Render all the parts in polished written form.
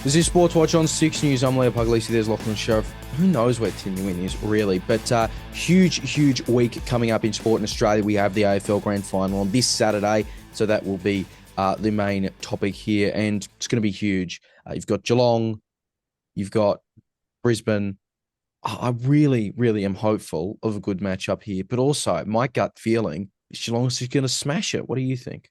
This is Sportswatch on Six News. I'm Leo Puglisi. There's Lachlan Sheriff. Who knows where Tim Win is, really? But huge week coming up in sport in Australia. We have the AFL Grand Final on this Saturday, so that will be the main topic here, and it's going to be huge. You've got Geelong, you've got Brisbane. I really am hopeful of a good matchup here, but also my gut feeling is Geelong's just going to smash it. What do you think?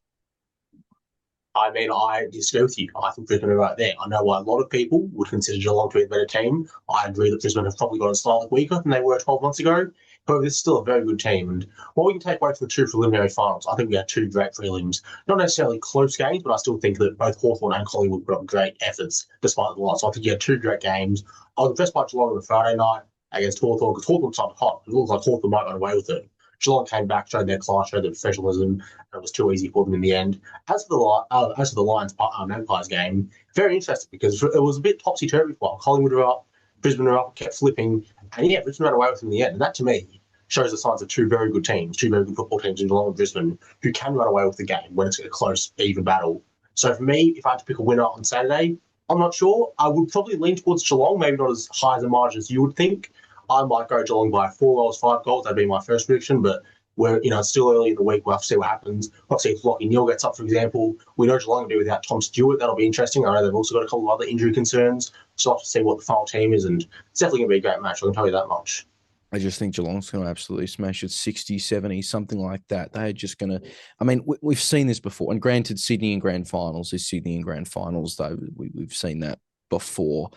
I mean, I disagree with you. I think Brisbane are right there. I know why a lot of people would consider Geelong to be a better team. I agree that Brisbane have probably gotten slightly weaker than they were 12 months ago. However, this is still a very good team. And what we can take away from the two preliminary finals, I think we had two great prelims. Not necessarily close games, but I still think that both Hawthorn and Collingwood put up great efforts despite the loss. So I think you had two great games. I was impressed by Geelong on the Friday night against Hawthorn because Hawthorn started hot. It looked like Hawthorn might run away with it. Geelong came back, showed their class, showed their professionalism, and it was too easy for them in the end. As for the Lions Magpies game, very interesting because it was a bit topsy turvy for a while. Collingwood were up, Brisbane were up, kept flipping, and yeah, Brisbane ran away with them in the end. And that to me shows the signs of two very good teams, two very good football teams in Geelong and Brisbane, who can run away with the game when it's a close, even battle. So for me, if I had to pick a winner on Saturday, I'm not sure. I would probably lean towards Geelong, maybe not as high as a margin as you would think. I might go Geelong by 4 goals, 5 goals. That'd be my first prediction, but it's still early in the week. We'll have to see what happens. We'll see if Lachie Neale gets up, for example. We know Geelong will be without Tom Stewart. That'll be interesting. I know they've also got a couple of other injury concerns. So I'll have to see what the final team is, and it's definitely going to be a great match. I can tell you that much. I just think Geelong's going to absolutely smash it, 60, 70, something like that. They're just going to – I mean, we've seen this before. And granted, Sydney in grand finals is Sydney in grand finals, though. We've seen that before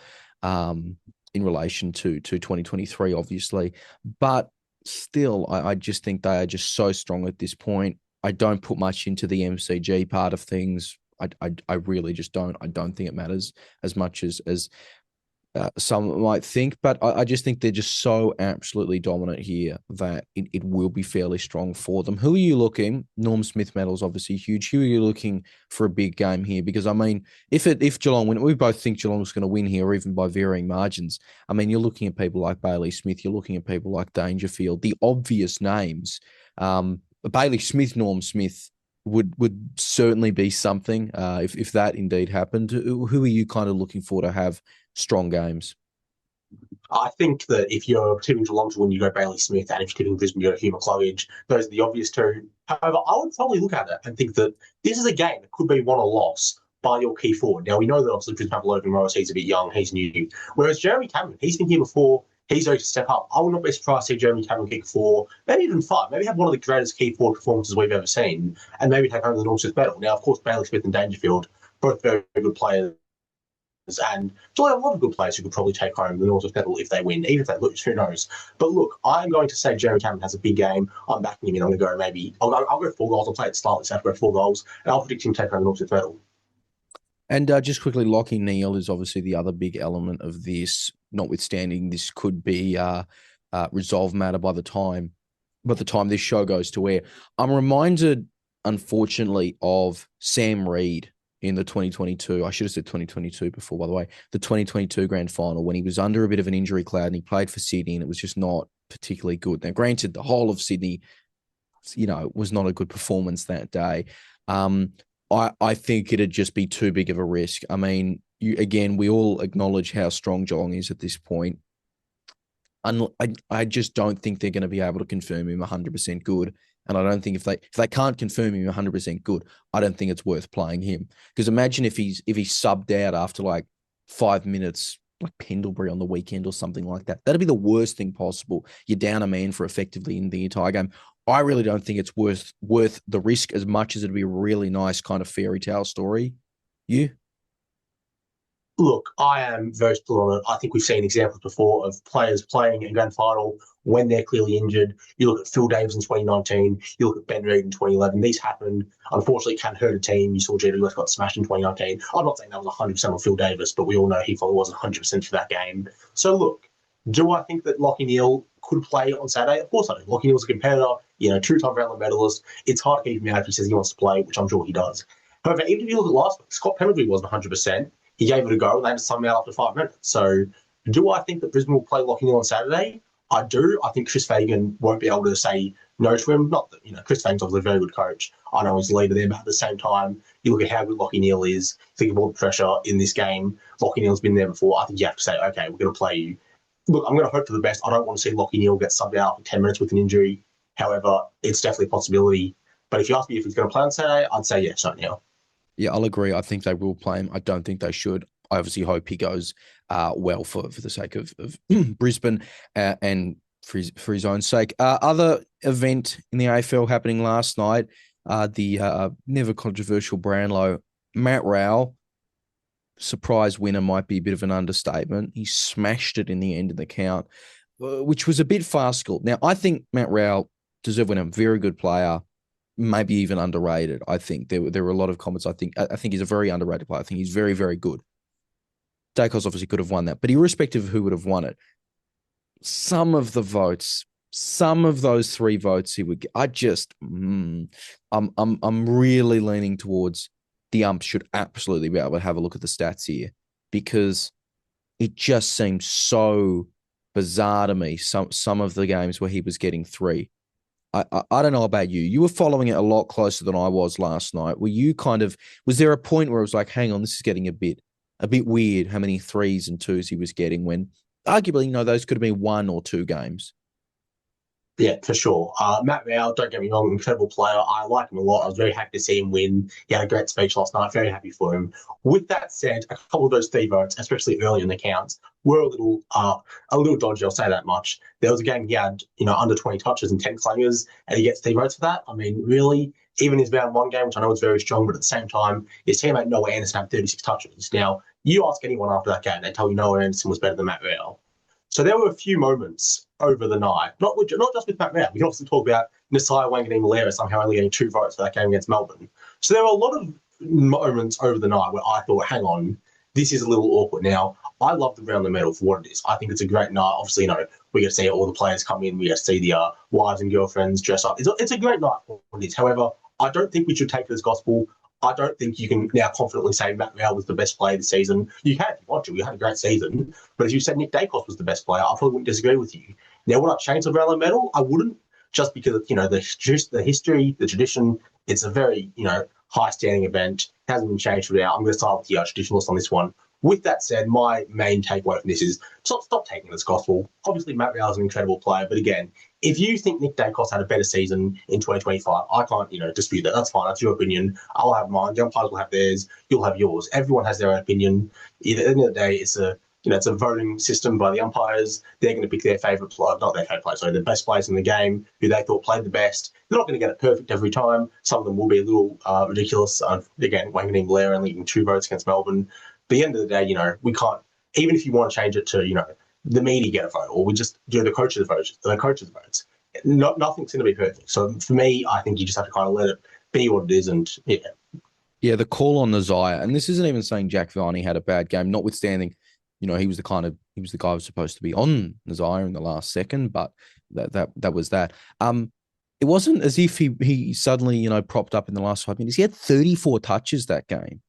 in relation to 2023, obviously. But still, I just think they are just so strong at this point. I don't put much into the MCG part of things. I really just don't. I don't think it matters as much as some might think, but I just think they're just so absolutely dominant here that it will be fairly strong for them. Who are you looking? Norm Smith medal's obviously huge. Who are you looking for a big game here? Because I mean, if Geelong win, we both think Geelong's going to win here, or even by varying margins. I mean, you're looking at people like Bailey Smith, you're looking at people like Dangerfield, the obvious names. Bailey Smith, Norm Smith would certainly be something if that indeed happened. Who are you kind of looking for to have strong games? I think that if you're tipping Geelong to win, you go Bailey Smith, and if you're tipping Brisbane, you go Hugh McCluggage. Those are the obvious two. However, I would probably look at it and think that this is a game that could be won or lost by your key forward. Now, we know that obviously Brisbane have Logan Morris, he's a bit young, he's new. Whereas Jeremy Cameron, he's been here before, he's ready to step up. I would not be surprised to see Jeremy Cameron kick 4, maybe even 5, maybe have one of the greatest key forward performances we've ever seen, and maybe take home the Norm Smith medal. Now, of course, Bailey Smith and Dangerfield, both very good players. And there's a lot of good players who could probably take home the North medal if they win, even if they lose, who knows. But look, I'm going to say Jeremy Cameron has a big game. I'm backing him in. I'm going to go I'll go 4 goals. I'll play it slightly safe, go 4 goals, and I'll predict him to take home the North medal. And just quickly, Lachie Neale is obviously the other big element of this, notwithstanding this could be resolved matter by the time this show goes to air. I'm reminded, unfortunately, of Sam Reid in the 2022, I should have said 2022 before, by the way, the 2022 grand final when he was under a bit of an injury cloud and he played for Sydney and it was just not particularly good. Now, granted, the whole of Sydney, was not a good performance that day. I think it'd just be too big of a risk. I mean, we all acknowledge how strong Geelong is at this point. I just don't think they're going to be able to confirm him 100% good. And I don't think if they can't confirm him 100% good, I don't think it's worth playing him. Because imagine if he's subbed out after like 5 minutes, like Pendlebury on the weekend or something like that. That'd be the worst thing possible. You're down a man for effectively in the entire game. I really don't think it's worth the risk as much as it'd be a really nice kind of fairy tale story. You? Look, I am very split on it. I think we've seen examples before of players playing in grand final when they're clearly injured. You look at Phil Davis in 2019. You look at Ben Reid in 2011. These happen. Unfortunately, it can hurt a team. You saw GWS got smashed in 2019. I'm not saying that was 100% on Phil Davis, but we all know he probably wasn't 100% for that game. So look, do I think that Lachie Neale could play on Saturday? Of course I do. Lachie Neale's a competitor, two-time Brownlow medalist. It's hard to keep him out if he says he wants to play, which I'm sure he does. However, even if you look at last week, Scott Pendlebury wasn't 100%. He gave it a go and they had to sum out after 5 minutes. So do I think that Brisbane will play Lachie Neale on Saturday? I do. I think Chris Fagan won't be able to say no to him. Not that, Chris Fagan's obviously a very good coach. I know he's the leader there, but at the same time, you look at how good Lachie Neale is, think of all the pressure in this game. Lachie Neale's been there before. I think you have to say, okay, we're going to play you. Look, I'm going to hope for the best. I don't want to see Lachie Neale get subbed out for 10 minutes with an injury. However, it's definitely a possibility. But if you ask me if he's going to play on Saturday, I'd say yes right now. Yeah, I'll agree. I think they will play him. I don't think they should. I obviously hope he goes well for the sake of Brisbane and for his own sake. Other event in the AFL happening last night, the never controversial Brownlow, Matt Rowell, surprise winner might be a bit of an understatement. He smashed it in the end of the count, which was a bit farcical. Now, I think Matt Rowell deserved winner, very good player, maybe even underrated. I think there were a lot of comments. I think he's a very underrated player. I think he's very, very good. Dacos obviously could have won that, but irrespective of who would have won it, some of the votes, some of those 3 votes he would get, I'm really leaning towards the umps should absolutely be able to have a look at the stats here, because it just seems so bizarre to me. Some of the games where he was getting 3. I don't know about you. You were following it a lot closer than I was last night. Were you was there a point where it was like, hang on, this is getting a bit weird how many 3s and 2s he was getting, when arguably, those could have been 1 or 2 games? Yeah, for sure. Matt Rowell, don't get me wrong, incredible player. I like him a lot. I was very happy to see him win. He had a great speech last night. Very happy for him. With that said, a couple of those 3 votes, especially early in the counts, were a little dodgy. I'll say that much. There was a game he had, under 20 touches and 10 clangers, and he gets 3 votes for that. I mean, really, even his round 1 game, which I know is very strong, but at the same time, his teammate Noah Anderson had 36 touches. Now, you ask anyone after that game, they tell you Noah Anderson was better than Matt Rowell. So there were a few moments over the night, not just with Matt Rowell. We can also talk about Nasiah Wanganeen-Malera somehow only getting 2 votes for that game against Melbourne. So there were a lot of moments over the night where I thought, hang on, this is a little awkward. Now, I love the Brownlow Medal for what it is. I think it's a great night. Obviously, we get to see all the players come in. We get to see the wives and girlfriends dress up. It's a great night for what it is. However, I don't think we should take it as gospel. I don't think you can now confidently say Matt Rowell was the best player this season. You can if you want to. We had a great season. But as you said, Nick Dacos was the best player. I probably wouldn't disagree with you. Now, would I change the Brownlow Medal? I wouldn't, just because, the history, the tradition, it's a very, high-standing event. It hasn't been changed for now. I'm going to side with the traditionalist on this one. With that said, my main takeaway from this is stop taking it as gospel. Obviously, Matt Rowell is an incredible player. But again, if you think Nick Dacos had a better season in 2025, I can't, dispute that. That's fine. That's your opinion. I'll have mine. The umpires will have theirs. You'll have yours. Everyone has their own opinion. At the end of the day, it's a voting system by the umpires. They're going to pick their favourite player, not their favourite player, sorry, the best players in the game, who they thought played the best. They're not going to get it perfect every time. Some of them will be a little ridiculous. Again, Wanganeen-Malera only getting 2 votes against Melbourne. But at the end of the day, we can't, even if you want to change it to, the media get a vote, or we just do the coaches' votes, nothing's going to be perfect. So for me, I think you just have to kind of let it be what it is. And yeah. Yeah, the call on Nasiah, and this isn't even saying Jack Viney had a bad game, notwithstanding, he was the guy who was supposed to be on Nasiah in the last second, but that was that. It wasn't as if he suddenly, propped up in the last 5 minutes. He had 34 touches that game.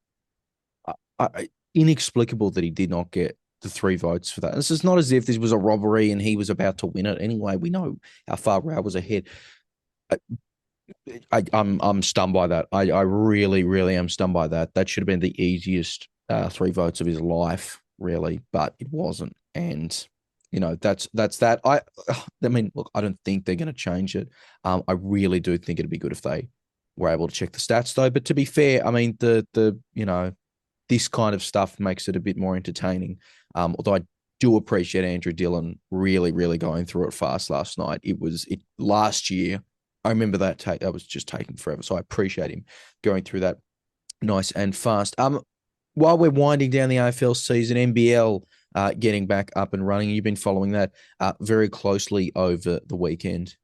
Inexplicable that he did not get the 3 votes for that. This is not as if this was a robbery and he was about to win it anyway. We know how far Rowell was ahead. I'm stunned by that. I really, really am stunned by that. That should have been the easiest 3 votes of his life, really, but it wasn't. And that's that. I mean, look, I don't think they're going to change it. I really do think it'd be good if they were able to check the stats, though. But to be fair, I mean, this kind of stuff makes it a bit more entertaining. Although I do appreciate Andrew Dillon really, really going through it fast last night. Last year. I remember that was just taking forever. So I appreciate him going through that nice and fast. While we're winding down the AFL season, NBL getting back up and running. You've been following that very closely over the weekend.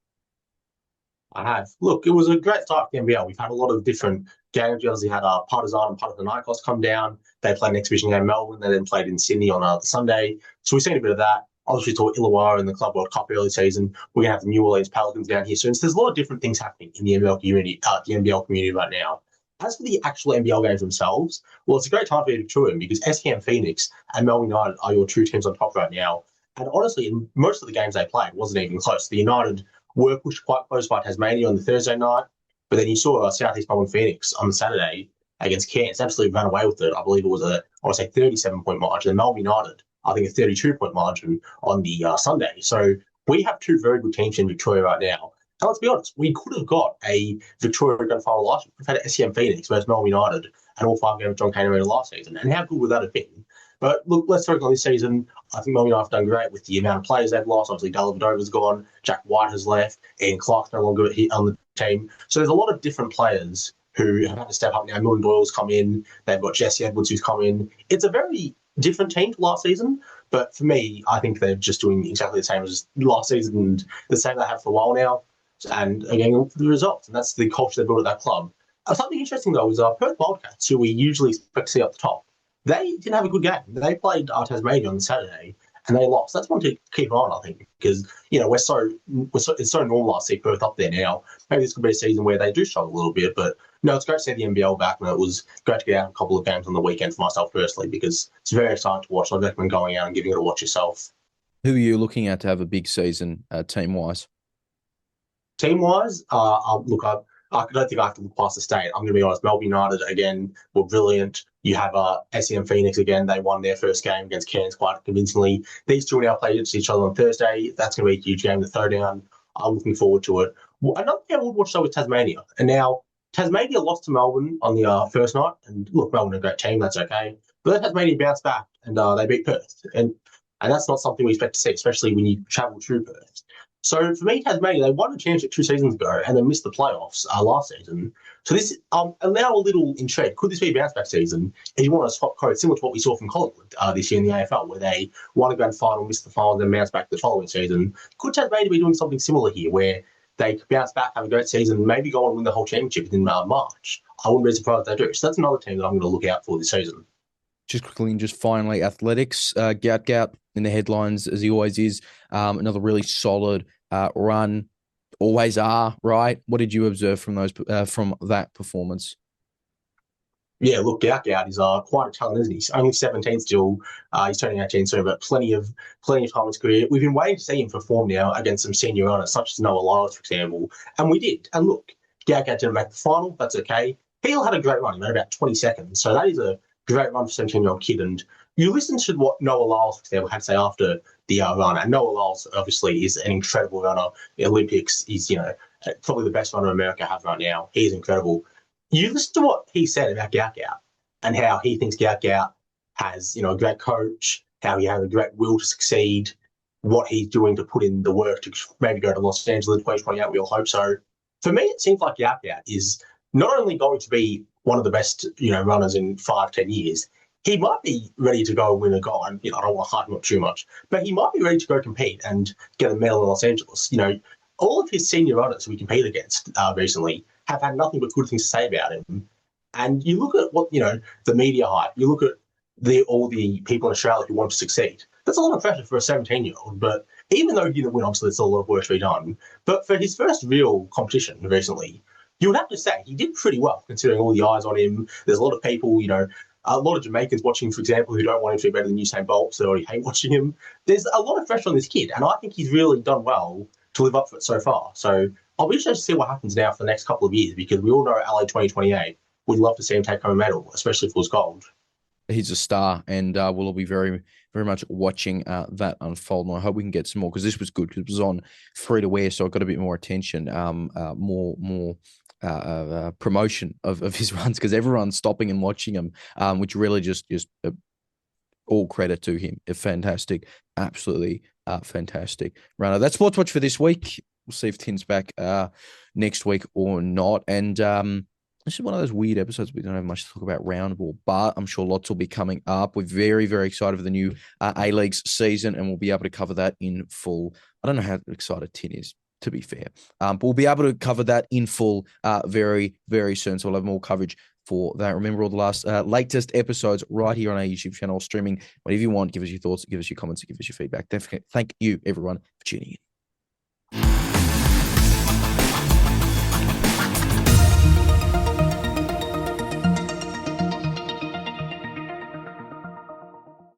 I have. Look, it was a great start for the NBL. We've had a lot of different games. We obviously had Partizan and Panathinaikos come down. They played an exhibition game in Melbourne. They then played in Sydney on the Sunday. So we've seen a bit of that. Obviously, saw Illawarra in the Club World Cup early season. We're going to have the New Orleans Pelicans down here soon. So there's a lot of different things happening in the NBL community right now. As for the actual NBL games themselves, well, it's a great time to be a Victorian because SEM Phoenix and Melbourne United are your 2 teams on top right now. And honestly, in most of the games they played, it wasn't even close. The United were pushed quite close by Tasmania on the Thursday night. But then you saw South East Melbourne Phoenix on the Saturday against Cairns absolutely ran away with it. I believe it was I want to say 37-point margin. And Melbourne United, I think, a 32-point margin on the Sunday. So we have two very good teams in Victoria right now. And let's be honest, we could have got a Victoria Grand Final last year. We've had SEM Phoenix versus Melbourne United and all 5 games of John Cain Arena last season. And how good would that have been? But look, let's focus on this season. I think Melbourne United have done great with the amount of players they've lost. Obviously, Dellavedova's gone, Jack White has left, Ian Clark's no longer on the team. So there's a lot of different players who have had to step up now. Milton Doyle's come in. They've got Jesse Edwards who's come in. It's a very different team to last season. But for me, I think they're just doing exactly the same as last season and the same they have for a while now. And again, the results. And that's the culture they built at that club. Something interesting, though, is Perth Wildcats, who we usually expect to see up the top. They didn't have a good game. They played Tasmania on Saturday, and they lost. That's one to keep an eye on, I think, because it's so normal to see Perth up there now. Maybe this could be a season where they do struggle a little bit, but no, it's great to see the NBL back, and it was great to get out a couple of games on the weekend for myself personally because it's very exciting to watch. I recommend going out and giving it a watch yourself. Who are you looking at to have a big season team wise? Team wise, look, I don't think I have to look past the state. I'm going to be honest. Melbourne United, again, were brilliant. You have SEM Phoenix again. They won their first game against Cairns quite convincingly. These two will now play against each other on Thursday. That's going to be a huge game to throw down. I'm looking forward to it. Another thing I would watch, though, is Tasmania. And now, Tasmania lost to Melbourne on the first night. And look, Melbourne are a great team. That's okay. But then Tasmania bounced back and they beat Perth. And that's not something we expect to see, especially when you travel through Perth. So for me, Tasmania, they won the championship 2 seasons ago and then missed the playoffs last season. So this, I'm now a little intrigued. Could this be a bounce back season? If you want to swap code, similar to what we saw from Collingwood this year in the AFL, where they won a grand final, missed the final, then bounced back the following season. Could Tasmania be doing something similar here, where they bounce back, have a great season, maybe go on and win the whole championship in March? I wouldn't be surprised if they do. So that's another team that I'm going to look out for this season. Just quickly and just finally, athletics. Gout Gout in the headlines, as he always is. Another really solid run. Always are, right? What did you observe from that performance? Yeah, look, Gout Gout is quite a talent, isn't he? He's only 17 still. He's turning 18 soon, but plenty of time in his career. We've been waiting to see him perform now against some senior runners, such as Noah Lyles, for example, and we did. And look, Gout Gout didn't make the final. That's okay. He'll had a great run. He made about 20 seconds, so that is a great run for a 17-year-old kid. And you listen to what Noah Lyles, for example, had to say after the run. And Noah Lyles, obviously, is an incredible runner. The Olympics, he's, probably the best runner America has right now. He's incredible. You listen to what he said about Gout Gout and how he thinks Gout Gout has, a great coach, how he has a great will to succeed, what he's doing to put in the work to maybe go to Los Angeles in 2028. We all hope so. For me, it seems like Gout Gout is not only going to be one of the best, runners in 5-10 years, he might be ready to go and win a gold. And, I don't want to hype him up too much, but he might be ready to go compete and get a medal in Los Angeles. All of his senior runners who he competed against recently have had nothing but good things to say about him. And you look at what, the media hype, you look at all the people in Australia who want to succeed. That's a lot of pressure for a 17-year-old, but even though he didn't win, obviously there's still a lot of work to be done. But for his first real competition recently, you would have to say he did pretty well, considering all the eyes on him. There's a lot of people, a lot of Jamaicans watching, for example, who don't want him to be better than Usain Bolt, so they already hate watching him. There's a lot of pressure on this kid, and I think he's really done well to live up to it so far. So I'll be interested to see what happens now for the next couple of years, because we all know LA 2028, we'd love to see him take home a medal, especially if it was gold. He's a star, and we'll all be very, very much watching that unfold. And I hope we can get some more, because this was good, because it was on free to wear, so I got a bit more attention, more promotion of his runs, because everyone's stopping and watching him, which really just all credit to him. Fantastic, absolutely fantastic. Runner. That's Sportswatch for this week. We'll see if Tin's back next week or not. And this is one of those weird episodes. We don't have much to talk about roundball, but I'm sure lots will be coming up. We're very, very excited for the new A-Leagues season, and we'll be able to cover that in full. I don't know how excited Tin is, to be fair, but we'll be able to cover that in full very, very soon. So we'll have more coverage for that. Remember all the latest episodes right here on our YouTube channel, streaming whatever you want. Give us your thoughts, give us your comments, give us your feedback. Thank you, everyone, for tuning in.